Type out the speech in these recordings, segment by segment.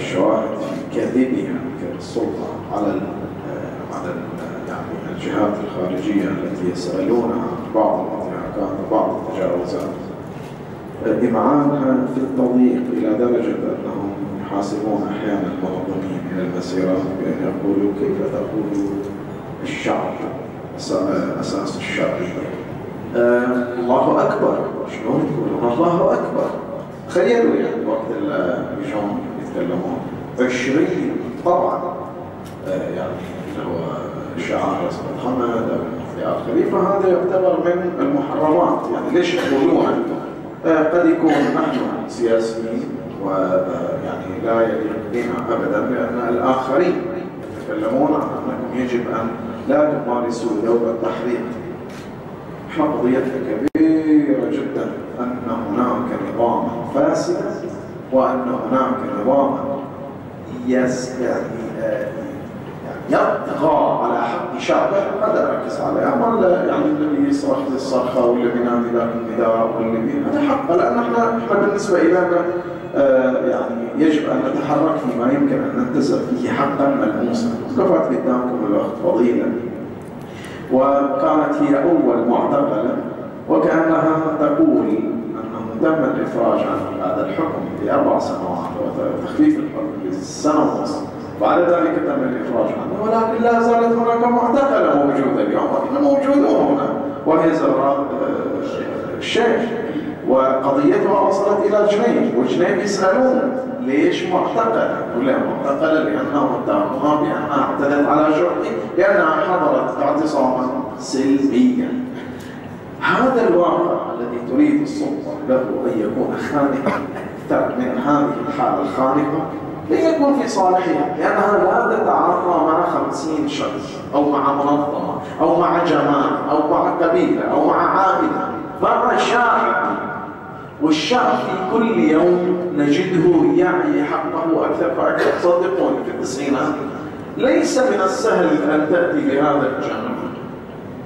الشواهد في كذبها كالسلطة على يعني الجهات الخارجية التي يسألونها بعض الانتهاكات وبعض التجاوزات، إمعانها في التضييق إلى درجة أنهم يحاسبون أحيانا المنظمين إلى المسيرات بأن يقولوا كيف تقول الشعب أساس الشعبية. الله أكبر، شلون يقولون الله أكبر؟ تخيلوا يعني وقت اللي يجون يتكلمون 20 طبعا يعني اللي هو شعار رسم محمد أو اختيار الخليفة، هذا يعتبر من المحرمات. يعني ليش يقولون قد يكون نحن سياسيين ويعني لا يليق بنا أبدا، لأن الآخرين يتكلمون عن أنكم يجب أن لا تمارسوا دور التحريض. احنا قضيتنا كبيرة جدا أن هناك نظاما فاسدا وأن هناك نظاما يطغى على حق شعبه. هذا أركز عليه، أما يعني اللي يصرخ للصرخة واللي بينادي ذاك النداء واللي هذا حق، لأن احنا بالنسبة إلينا يعني يجب أن نتحرك فيما يمكن أن ننتزع فيه حقا ملموسا. وقفت قدامكم الأخت فضيلة وكانت هي أول معتقلة، وكأنها تقول أنه تم الإفراج عن هذا الحكم ب4 سنوات وتخفيف الحكم بسنة ونصف، بعد ذلك تم الإفراج عنه، ولكن لا زالت هناك معتقلة موجودة اليوم ونحن موجودون هنا، وهي زهراء الشيخ، وقضيتها وصلت إلى جنيف، والجنيف يسألون ليش معتقلة؟ ولا معتقلة لأنها متهمة بأنها اعتدت على شرطي لأنها حضرت اعتصاما سلميا. هذا الواقع الذي تريد السلطة له أن يكون خانقا أكثر من هذه الحالة الخانقة ليكون في صالحها، لأنها لا تتعاطى مع 50 شخص أو مع منظمة أو مع جماعة أو مع قبيلة أو مع عائلة، مع شعب. والشعب في كل يوم نجده يعي حقه أكثر فأكثر. صدقوني في التسعينات ليس من السهل أن تأتي بهذا الجمع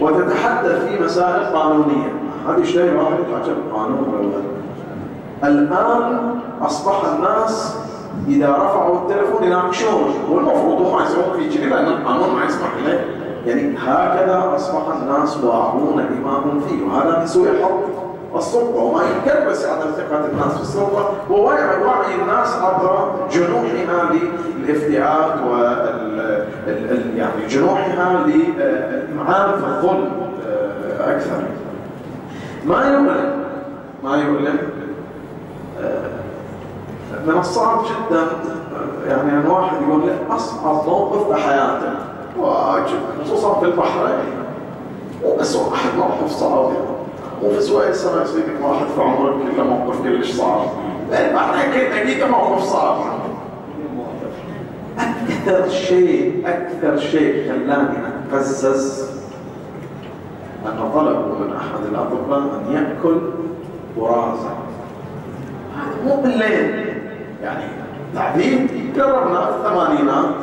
وتتحدث في مسائل قانونية. هذه شيء واحد عجب القانون الأول. الآن أصبح الناس إذا رفعوا التلفون يناقشون، والمفروض ما يسوون في شيء لأن القانون ما يسمح له. يعني هكذا أصبح الناس واعون بما هم فيه، وهذا من سوء حظ السلطة. وما يمكن بس عدم ثقة الناس في السلطة ووعي الناس عبر جنوحها للافتئات يعني جنوحها للإمعان في الظلم أكثر. ما يؤلم من الصعب جدا يعني أن واحد يقول لي أصعب موقف بحياته واجب، خصوصا في البحرين، مو بس واحد موقف صعب، مو في سويسرا يصير واحد في عمرك كله موقف كلش صعب، البحرين كل دقيقة موقف صعب. أكثر شيء خلاني أتقزز أن طلبوا من أحد الأطباء أن يأكل ورازة. هذا مو بالليل يعني تعذيب. جربنا في الثمانينات،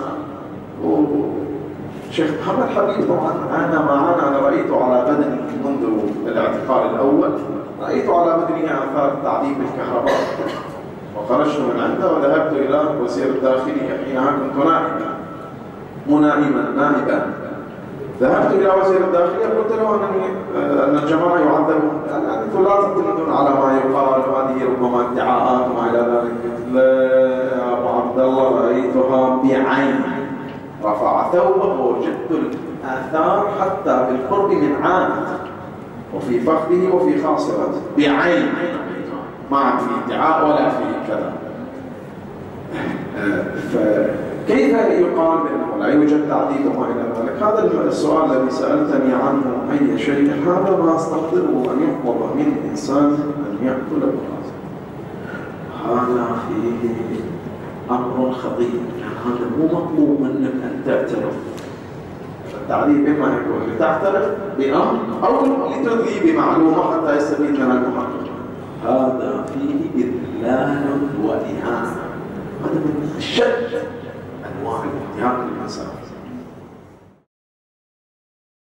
وشيخ محمد حبيب طبعا أنا رأيته على بدني منذ الاعتقال الأول، رأيته على بدنه آثار التعذيب بالكهرباء، وخرجت من عنده وذهبت إلى وزير الداخلية. حينها كنت نائبا. ذهبت إلى وزير الداخلية قلت له أن الجماعة يعذبون، يعني أنتم لا تعتمدون على ما يقال وهذه ربما ادعاءات وما إلى ذلك. قلت له يا أبو عبد الله رأيتها بعيني. رفع ثوبه ووجدت الآثار حتى بالقرب من عانته وفي فخذه وفي خاصرته بعيني، ما في ادعاء ولا في كذا. فكيف يقال بأنه لا يوجد تعذيب وما إلى ذلك؟ هذا السؤال الذي سألتني عنه أي شيء، هذا ما أستقدره أن يطلب من إنسان أن يأكل براسه. هذا فيه أمر خطير، هذا مو مطلوب منك أن تعترف. التعذيب إما يكون لتعترف بأمر أو لتدلي بمعلومة حتى يستفيد منها المحقق. هذا فيه إذلال وإهانة، هذا من أشد أنواع الانتهاك للمسائل.